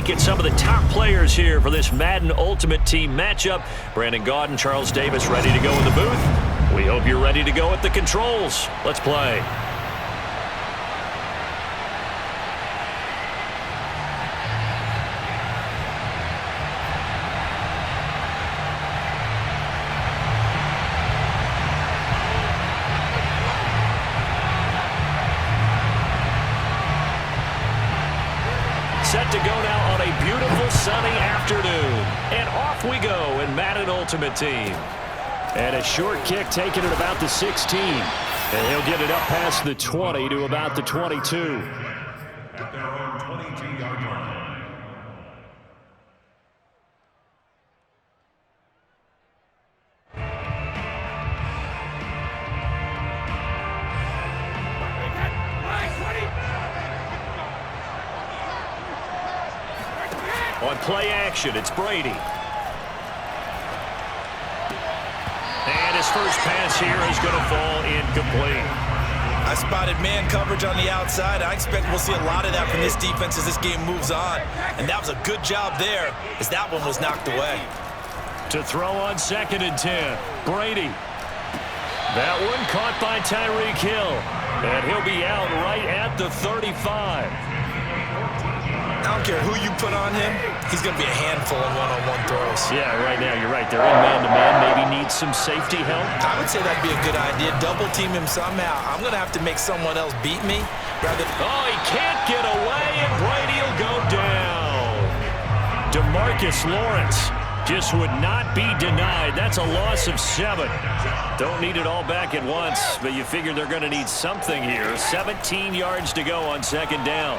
peek at some of the top players here for this Madden Ultimate Team matchup. Brandon Gaudin, Charles Davis ready to go in the booth. We hope you're ready to go at the controls. Let's play. Set to go now on a beautiful sunny afternoon. And off we go in Madden Ultimate Team. And a short kick taken at about the 16. And he'll get it up past the 20 to about the 22. At their own 22-yard line. On play action, it's Brady. And his first pass here is going to fall incomplete. I spotted man coverage on the outside. I expect we'll see a lot of that from this defense as this game moves on. And that was a good job there as that one was knocked away. To throw on 2nd and 10, Brady. That one caught by Tyreek Hill. And he'll be out right at the 35. I don't care who you put on him, he's going to be a handful in one-on-one throws. Yeah, right now you're right. They're in man-to-man. Maybe need some safety help. I would say that'd be a good idea. Double team him somehow. I'm going to have to make someone else beat me. Oh, he can't get away, and Brady will go down. DeMarcus Lawrence just would not be denied. That's a loss of 7. Don't need it all back at once, but you figure they're going to need something here. 17 yards to go on 2nd down.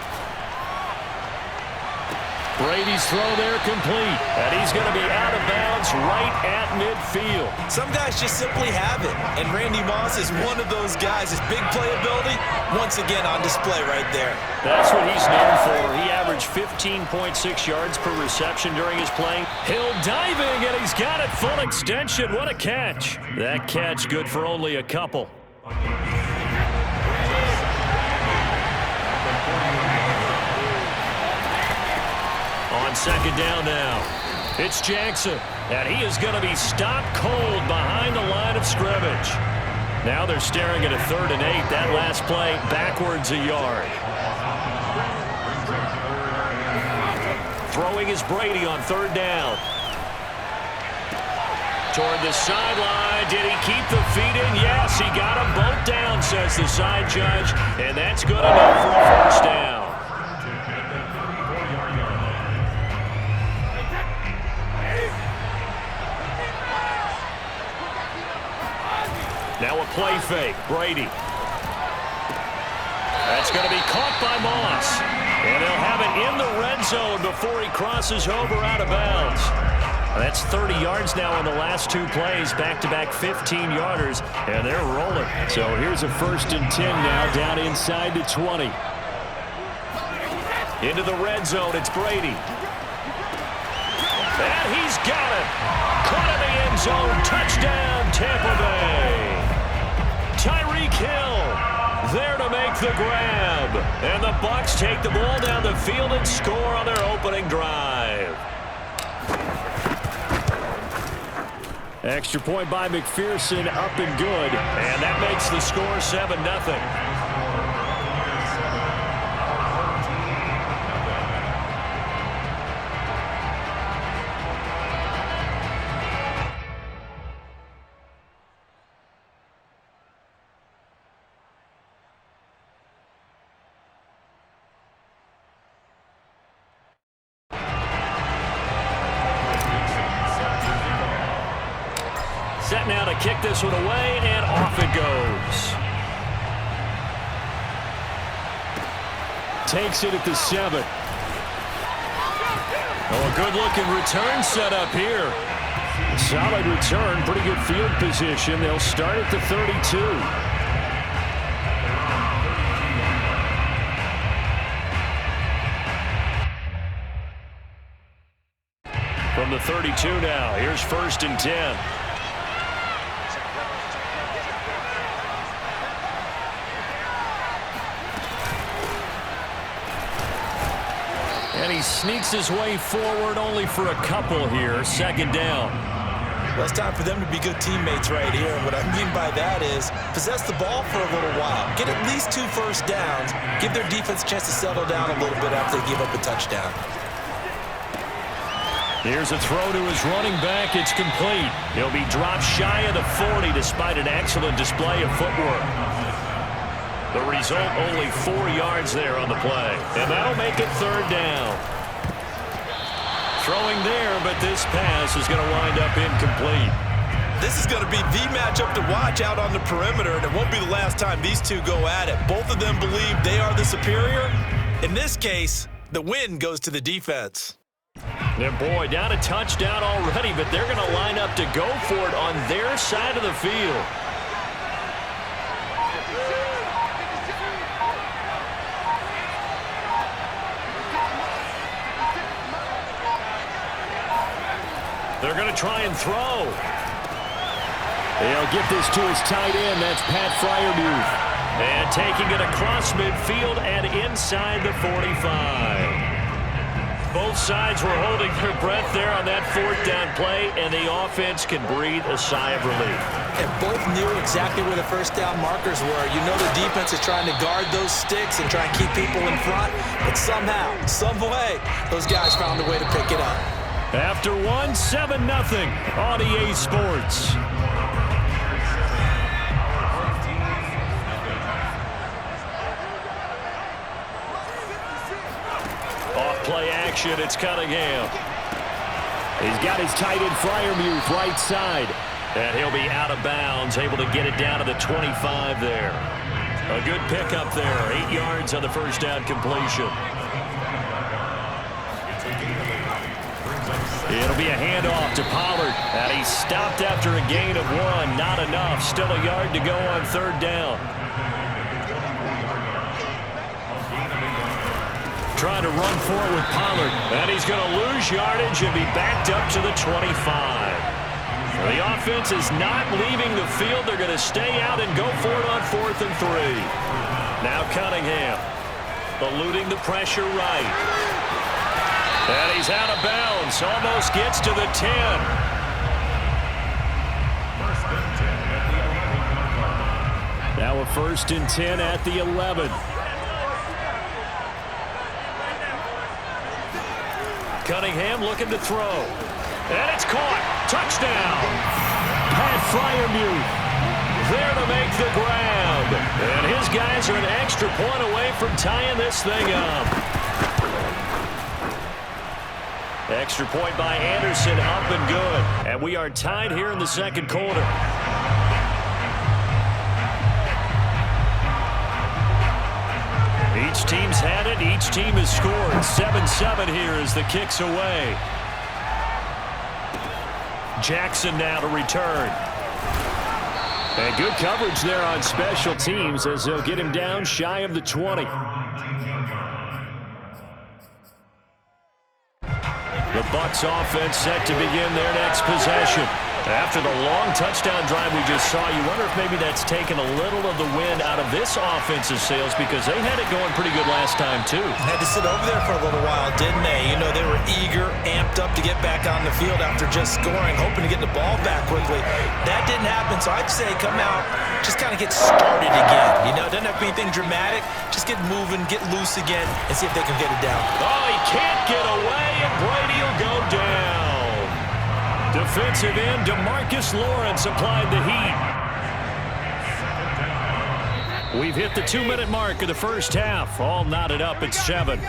Brady's throw there complete, and he's going to be out of bounds right at midfield. Some guys just simply have it, and Randy Moss is one of those guys. His big playability, once again on display right there. That's what he's known for. He averaged 15.6 yards per reception during his play. Hill diving, and he's got it full extension. What a catch. That catch good for only a couple. On 2nd down now, it's Jackson, and he is going to be stopped cold behind the line of scrimmage. Now they're staring at a 3rd and 8. That last play backwards a yard. Throwing is Brady on 3rd down. Toward the sideline. Did he keep the feet in? Yes, he got them both down, says the side judge, and that's good enough for a 1st down. Now a play fake, Brady. That's going to be caught by Moss. And they'll have it in the red zone before he crosses over out of bounds. That's 30 yards now in the last 2 plays, back-to-back 15-yarders, and they're rolling. So here's a 1st and 10 now, down inside the 20. Into the red zone, it's Brady. And he's got it. Caught in the end zone, touchdown, Tampa Bay. Tyreek Hill there to make the grab. And the Bucs take the ball down the field and score on their opening drive. Extra point by McPherson, up and good. And that makes the score 7-0. Set now to kick this one away, and off it goes. Takes it at the 7. Oh, a good-looking return set up here. Solid return, pretty good field position. They'll start at the 32. From the 32 now, here's 1st and 10. And he sneaks his way forward only for a couple here. Second down. Well, it's time for them to be good teammates right here. And what I mean by that is possess the ball for a little while. Get at least 2 first downs. Give their defense a chance to settle down a little bit after they give up a touchdown. Here's a throw to his running back. It's complete. He'll be dropped shy of the 40 despite an excellent display of footwork. The result, only 4 yards there on the play. And that'll make it third down. Throwing there, but this pass is going to wind up incomplete. This is going to be the matchup to watch out on the perimeter, and it won't be the last time these two go at it. Both of them believe they are the superior. In this case, the win goes to the defense. And boy, down a touchdown already, but they're going to line up to go for it on their side of the field. They're going to try and throw. They'll get this to his tight end. That's Pat Freiermuth. And taking it across midfield and inside the 45. Both sides were holding their breath there on that fourth down play, and the offense can breathe a sigh of relief. And both knew exactly where the first down markers were. You know the defense is trying to guard those sticks and try and keep people in front, but somehow, some way, those guys found a way to pick it up. After 7-0 on EA Sports. Off-play action, it's Cunningham. He's got his tight end Freiermuth right side. And he'll be out of bounds, able to get it down to the 25 there. A good pickup there, 8 yards on the first down completion. It'll be a handoff to Pollard, and he's stopped after a gain of 1. Not enough. Still a yard to go on third down. Trying to run for it with Pollard, and he's going to lose yardage and be backed up to the 25. The offense is not leaving the field. They're going to stay out and go for it on 4th and 3. Now Cunningham eluding the pressure right. And he's out of bounds. Almost gets to the 10. Now a 1st and 10 at the 11. Cunningham looking to throw. And it's caught. Touchdown. Pat Freiermuth there to make the grab. And his guys are an extra point away from tying this thing up. Extra point by Anderson, up and good. And we are tied here in the second quarter. Each team's had it. Each team has scored. 7-7 here as the kick's away. Jackson now to return. And good coverage there on special teams as they'll get him down shy of the 20. The Bucs offense set to begin their next possession. After the long touchdown drive we just saw, you wonder if maybe that's taken a little of the wind out of this offensive sails because they had it going pretty good last time, too. Had to sit over there for a little while, didn't they? You know, they were eager, amped up to get back on the field after just scoring, hoping to get the ball back quickly. That didn't happen, so I'd say come out, just kind of get started again. You know, it doesn't have to be anything dramatic. Just get moving, get loose again, and see if they can get it down. Oh, he can't get away, and Brady will go down. Defensive end DeMarcus Lawrence applied the heat. We've hit the 2-minute mark of the first half. All knotted up at 7.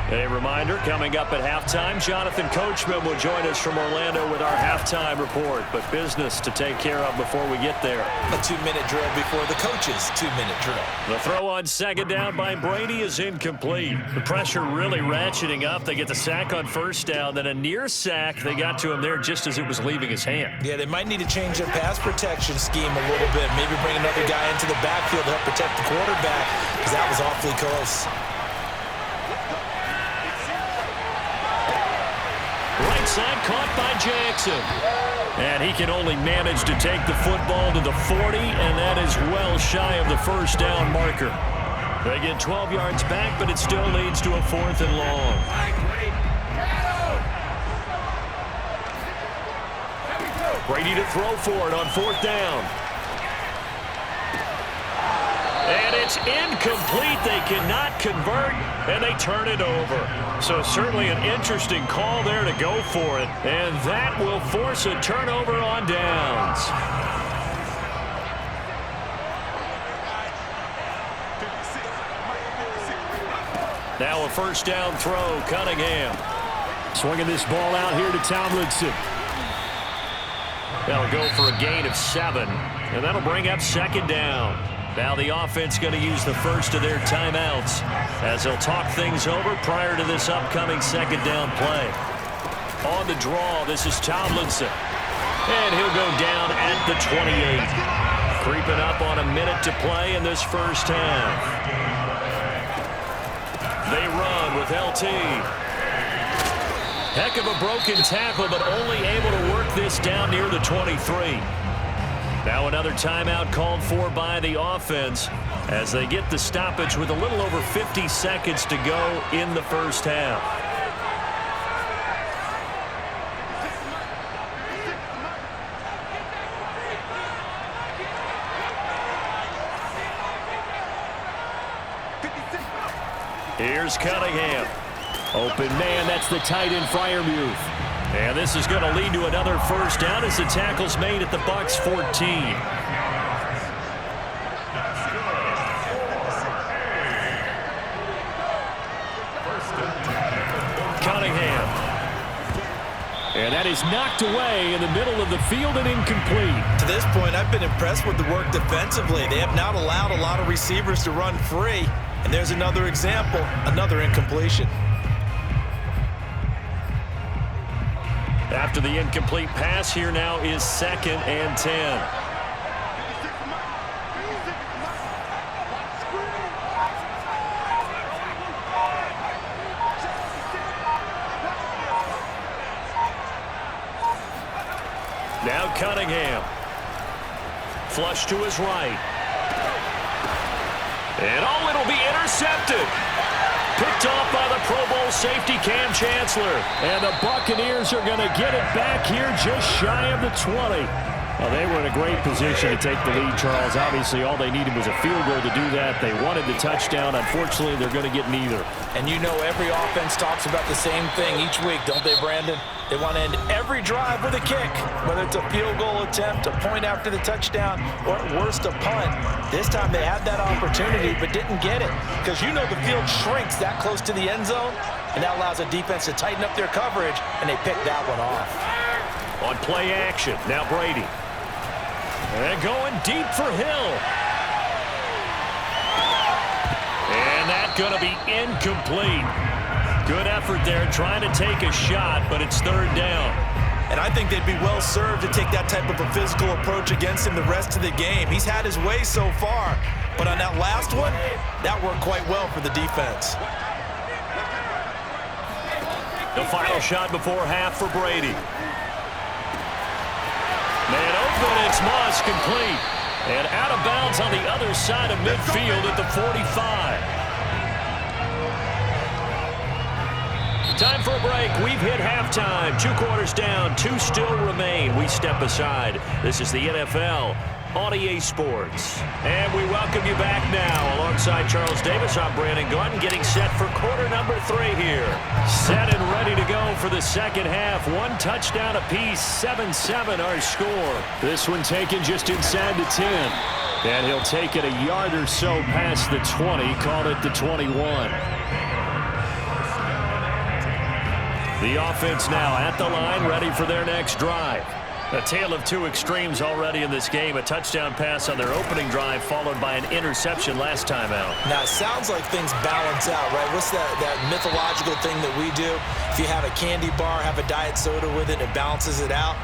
A reminder, coming up at halftime, Jonathan Coachman will join us from Orlando with our halftime report. But business to take care of before we get there. A 2-minute drill before the coach's 2-minute drill. The throw on second down by Brady is incomplete. The pressure really ratcheting up. They get the sack on first down, then a near sack. They got to him there just as it was leaving his hand. Yeah, they might need to change their pass protection scheme a little bit. Maybe bring another guy into the backfield to help protect the quarterback because that was awfully close. side, caught by Jackson. And he can only manage to take the football to the 40, and that is well shy of the first down marker. They get 12 yards back, but it still leads to a 4th and long. Brady to throw for it on 4th down. And it's incomplete. They cannot convert, and they turn it over. So certainly an interesting call there to go for it, and that will force a turnover on downs. Now a first down throw, Cunningham. Swinging this ball out here to Tomlinson. That'll go for a gain of 7, and that'll bring up 2nd down. Now the offense going to use the first of their timeouts as they'll talk things over prior to this upcoming 2nd down play. On the draw, this is Tomlinson. And he'll go down at the 28. Creeping up on a minute to play in this first half. They run with LT. Heck of a broken tackle, but only able to work this down near the 23. Now another timeout called for by the offense as they get the stoppage with a little over 50 seconds to go in the first half. Here's Cunningham. Open man, that's the tight end Freiermuth. And this is going to lead to another first down as the tackle's made at the Bucs 14. Cunningham. And that is knocked away in the middle of the field and incomplete. To this point, I've been impressed with the work defensively. They have not allowed a lot of receivers to run free. And there's another example, another incompletion. After the incomplete pass, here now is 2nd and 10. Now Cunningham. Flush to his right. And it'll be intercepted. Picked off by the Pro Bowl safety Cam Chancellor. And the Buccaneers are going to get it back here just shy of the 20. Well, they were in a great position to take the lead, Charles. Obviously, all they needed was a field goal to do that. They wanted the touchdown. Unfortunately, they're going to get neither. And you know every offense talks about the same thing each week, don't they, Brandon? They want to end every drive with a kick, whether it's a field goal attempt, a point after the touchdown, or at worst, a punt. This time they had that opportunity but didn't get it because you know the field shrinks that close to the end zone, and that allows a defense to tighten up their coverage, and they picked that one off. On play action, now Brady. And going deep for Hill. And that's going to be incomplete. Good effort there trying to take a shot, but it's 3rd down. And I think they'd be well served to take that type of a physical approach against him the rest of the game. He's had his way so far, but on that last one, that worked quite well for the defense. The final shot before half for Brady. Man open, it's Moss, complete. And out of bounds on the other side of midfield at the 45. Time for a break. We've hit halftime. 2 quarters down, 2 still remain. We step aside. This is the NFL on EA Sports. And we welcome you back now. Alongside Charles Davis, I'm Brandon Gaudin, getting set for quarter number 3 here. Set and ready to go for the second half. 1 touchdown apiece, 7-7 our score. This one taken just inside the 10. And he'll take it a yard or so past the 20, call it the 21. The offense now at the line, ready for their next drive. A tale of 2 extremes already in this game. A touchdown pass on their opening drive, followed by an interception last time out. Now, it sounds like things balance out, right? What's that mythological thing that we do? If you have a candy bar, have a diet soda with it, it balances it out.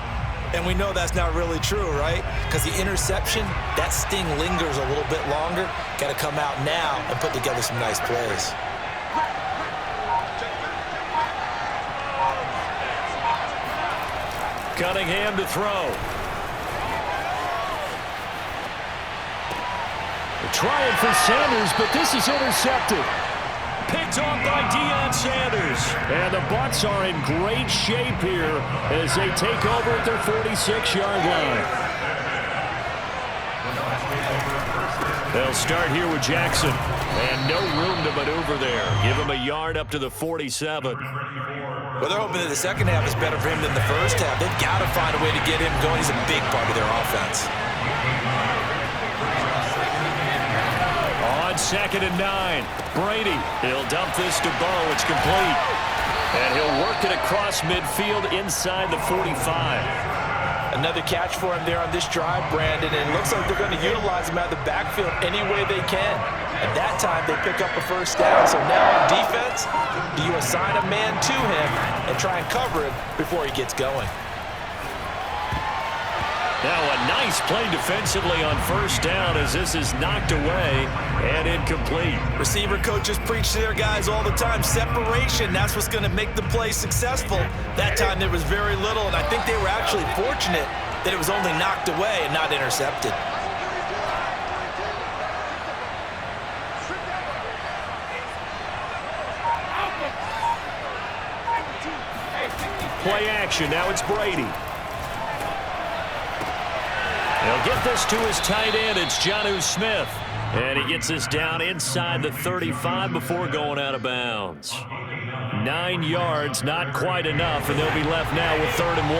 And we know that's not really true, right? Because the interception, that sting lingers a little bit longer. Got to come out now and put together some nice plays. Cunningham to throw. Trying for Sanders, but this is intercepted. Picked off by Deion Sanders. And the Bucs are in great shape here as they take over at their 46-yard line. They'll start here with Jackson. And no room to maneuver there. Give him a yard up to the 47. Well, they're hoping that the second half is better for him than the first half. They've got to find a way to get him going. He's a big part of their offense. On 2nd and 9, Brady. He'll dump this to Bo. It's complete. And he'll work it across midfield inside the 45. Another catch for him there on this drive, Brandon, and it looks like they're going to utilize him out of the backfield any way they can. At that time, they pick up a first down. So now on defense, do you assign a man to him and try and cover him before he gets going? Now a nice play defensively on first down as this is knocked away and incomplete. Receiver coaches preach to their guys all the time. Separation, that's what's going to make the play successful. That time there was very little, and I think they were actually fortunate that it was only knocked away and not intercepted. Play action, now it's Brady. He'll get this to his tight end. It's Jonnu Smith. And he gets this down inside the 35 before going out of bounds. 9 yards, not quite enough, and they'll be left now with 3rd and 1.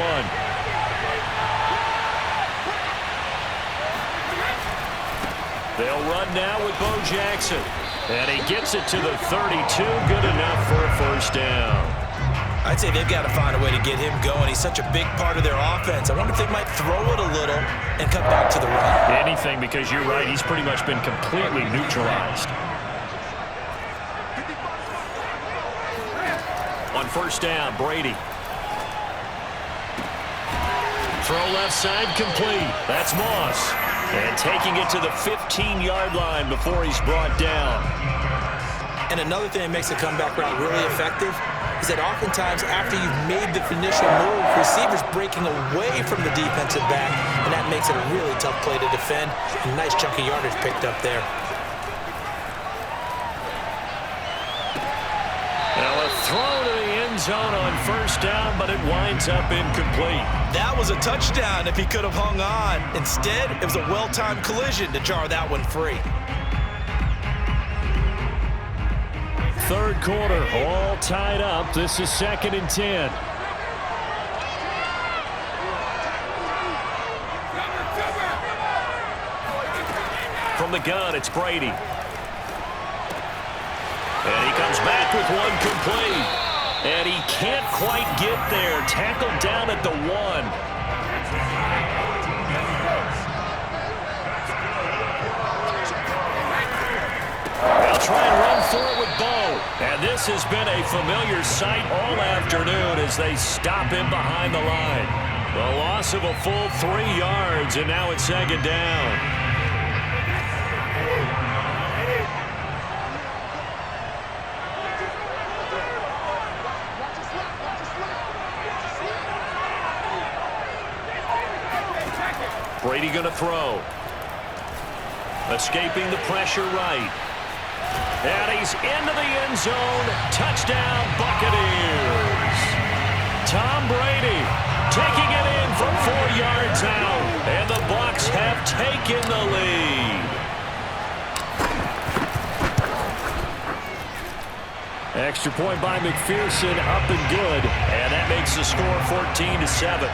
They'll run now with Bo Jackson. And he gets it to the 32. Good enough for a first down. I'd say they've got to find a way to get him going. He's such a big part of their offense. I wonder if they might throw it a little and cut back to the run. Anything, because you're right. He's pretty much been completely neutralized. On first down, Brady. Throw left side complete. That's Moss. And taking it to the 15-yard line before he's brought down. And another thing that makes a comeback route really effective is that oftentimes after you've made the initial move, receivers breaking away from the defensive back, and that makes it a really tough play to defend. A nice chunk of yardage picked up there. Now a throw to the end zone on first down, but it winds up incomplete. That was a touchdown if he could have hung on. Instead, it was a well-timed collision to jar that one free. Third quarter, all tied up. This is 2nd and 10. From the gun, it's Brady. And he comes back with one complete. And he can't quite get there. Tackled down at the 1. They'll try and run for it with Bo. And this has been a familiar sight all afternoon as they stop him behind the line. The loss of a full 3 yards, and now it's 2nd down. Brady going to throw. Escaping the pressure right. And he's into the end zone. Touchdown, Buccaneers. Tom Brady taking it in from 4 yards out. And the Bucs have taken the lead. Extra point by McPherson, up and good. And that makes the score 14-7.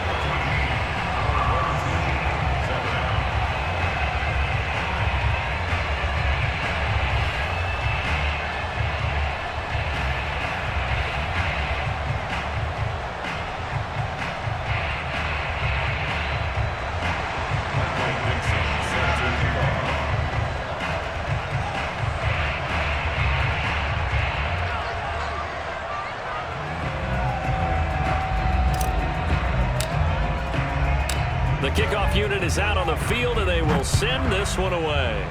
The kickoff unit is out on the field, and they will send this one away.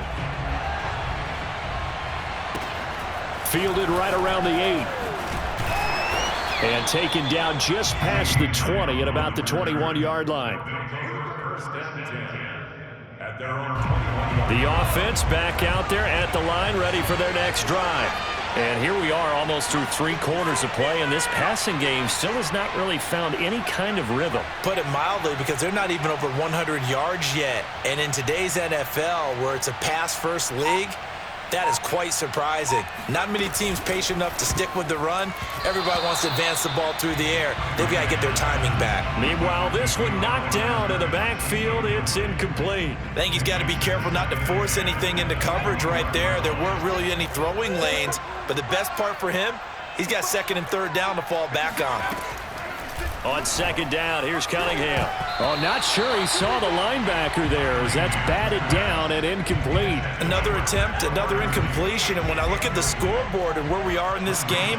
Fielded right around the 8. And taken down just past the 20 at about the 21-yard line. First and 10 at their own 21-yard line. The offense back out there at the line, ready for their next drive. And here we are almost through 3 quarters of play, and this passing game still has not really found any kind of rhythm. Put it mildly, because they're not even over 100 yards yet. And in today's NFL, where it's a pass-first league, that is quite surprising. Not many teams patient enough to stick with the run. Everybody wants to advance the ball through the air. They've got to get their timing back. Meanwhile, this one knocked down in the backfield. It's incomplete. I think he's got to be careful not to force anything into coverage right there. There weren't really any throwing lanes. But the best part for him, he's got 2nd and 3rd down to fall back on. On 2nd down, here's Cunningham. Oh, not sure he saw the linebacker there as that's batted down and incomplete. Another attempt, another incompletion. And when I look at the scoreboard and where we are in this game,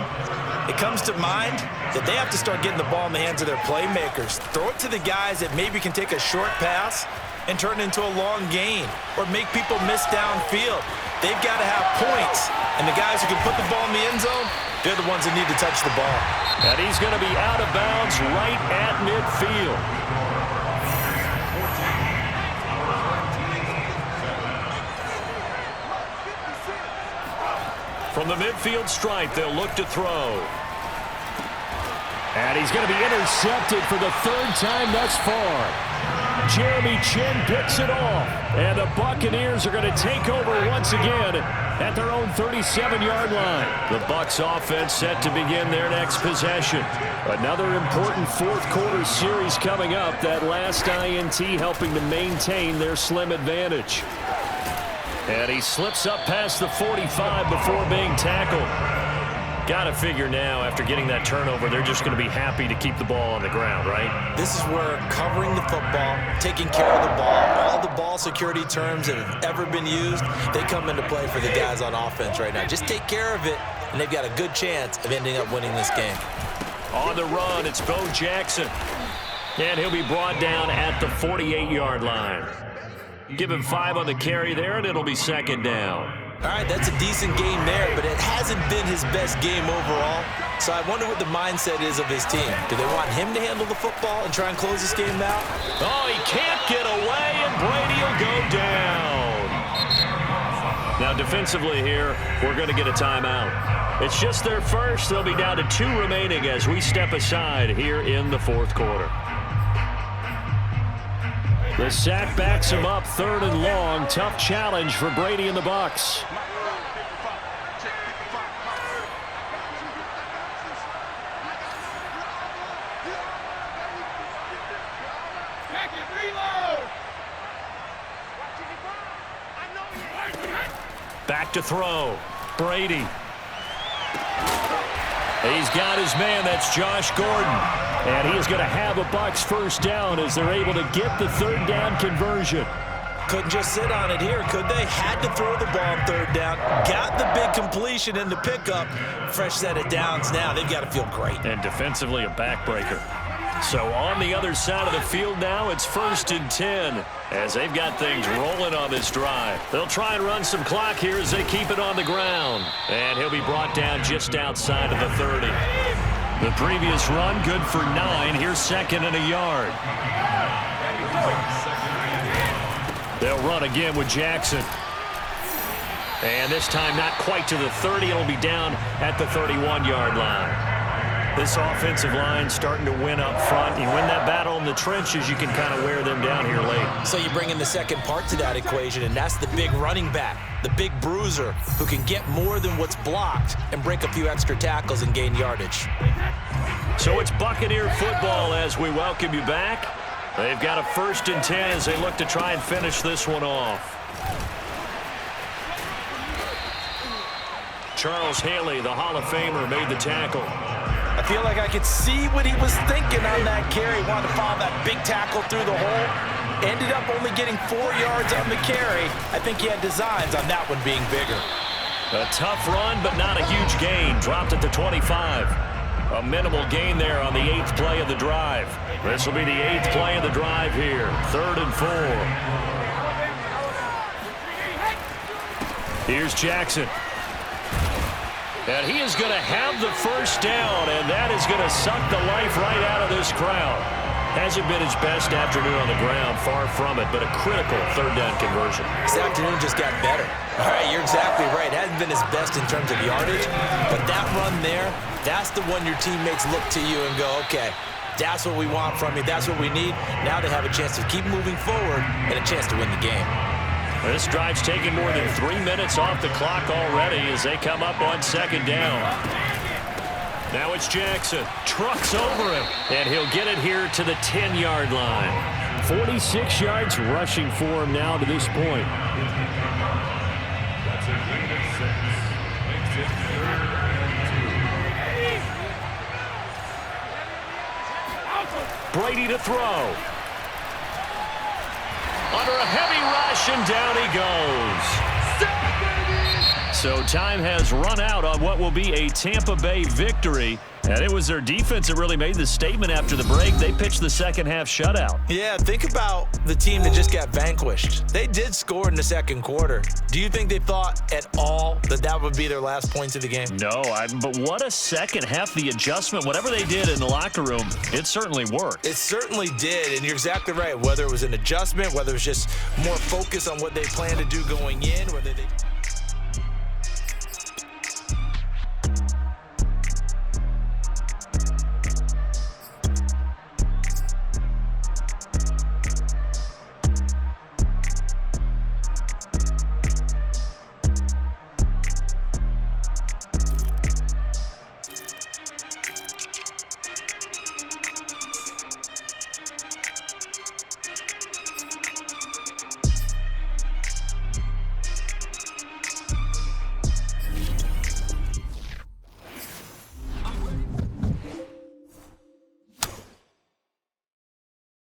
it comes to mind that they have to start getting the ball in the hands of their playmakers. Throw it to the guys that maybe can take a short pass and turn it into a long gain or make people miss downfield. They've got to have points. And the guys who can put the ball in the end zone, they're the ones that need to touch the ball. And he's going to be out of bounds right at midfield. From the midfield stripe, they'll look to throw. And he's going to be intercepted for the 3rd time thus far. Jeremy Chinn picks it off. And the Buccaneers are going to take over once again at their own 37-yard line. The Bucs offense set to begin their next possession. Another important 4th quarter series coming up. That last INT helping to maintain their slim advantage. And he slips up past the 45 before being tackled. Got to figure now, after getting that turnover, they're just going to be happy to keep the ball on the ground, right? This is where covering the football, taking care of the ball, all the ball security terms that have ever been used, they come into play for the guys on offense right now. Just take care of it, and they've got a good chance of ending up winning this game. On the run, it's Bo Jackson. And he'll be brought down at the 48-yard line. Give him 5 on the carry there, and it'll be 2nd down. All right, that's a decent game there, but it hasn't been his best game overall. So I wonder what the mindset is of his team. Do they want him to handle the football and try and close this game out? Oh, he can't get away, and Brady will go down. Now, defensively here, we're going to get a timeout. It's just their first. They'll be down to 2 remaining as we step aside here in the 4th quarter. The sack backs him up, 3rd and long. Tough challenge for Brady and the Bucs. Back to throw. Brady. He's got his man. That's Josh Gordon. And he is going to have a Bucs 1st down as they're able to get the 3rd down conversion. Couldn't just sit on it here, could they? Had to throw the ball on 3rd down. Got the big completion in the pickup. Fresh set of downs now. They've got to feel great. And defensively, a backbreaker. So on the other side of the field now, it's 1st and 10 as they've got things rolling on this drive. They'll try and run some clock here as they keep it on the ground. And he'll be brought down just outside of the 30. The previous run, good for 9. Here's 2nd and a yard. They'll run again with Jackson. And this time not quite to the 30. It'll be down at the 31-yard line. This offensive line starting to win up front. You win that battle in the trenches, you can kind of wear them down here late. So you bring in the second part to that equation, and that's the big running back, the big bruiser, who can get more than what's blocked and break a few extra tackles and gain yardage. So it's Buccaneer football as we welcome you back. They've got a 1st and 10 as they look to try and finish this one off. Charles Haley, the Hall of Famer, made the tackle. I feel like I could see what he was thinking on that carry. Wanted to follow that big tackle through the hole. Ended up only getting 4 yards on the carry. I think he had designs on that one being bigger. A tough run, but not a huge gain. Dropped at the 25. A minimal gain there on the 8th play of the drive. This will be the 8th play of the drive here. 3rd and 4. Here's Jackson. And he is going to have the first down, and that is going to suck the life right out of this crowd. Hasn't been his best afternoon on the ground, far from it, but a critical third down conversion. This afternoon just got better. All right, you're exactly right. Hasn't been his best in terms of yardage, but that run there, that's the one your teammates look to you and go, okay, that's what we want from you. That's what we need. Now they have a chance to keep moving forward and a chance to win the game. This drive's taken more than 3 minutes off the clock already as they come up on second down. Now it's Jackson. Trucks over him, and he'll get it here to the 10-yard line. 46 yards rushing for him now to this point. That's a gain of 6. Makes it 3rd and 2. Brady to throw. Under a heavy rush, and down he goes. So time has run out on what will be a Tampa Bay victory. And it was their defense that really made the statement after the break. They pitched the second-half shutout. Yeah, think about the team that just got vanquished. They did score in the second quarter. Do you think they thought at all that that would be their last points of the game? No, but what a second half. The adjustment, whatever they did in the locker room, it certainly worked. It certainly did, and you're exactly right. Whether it was an adjustment, whether it was just more focus on what they planned to do going in, whether they...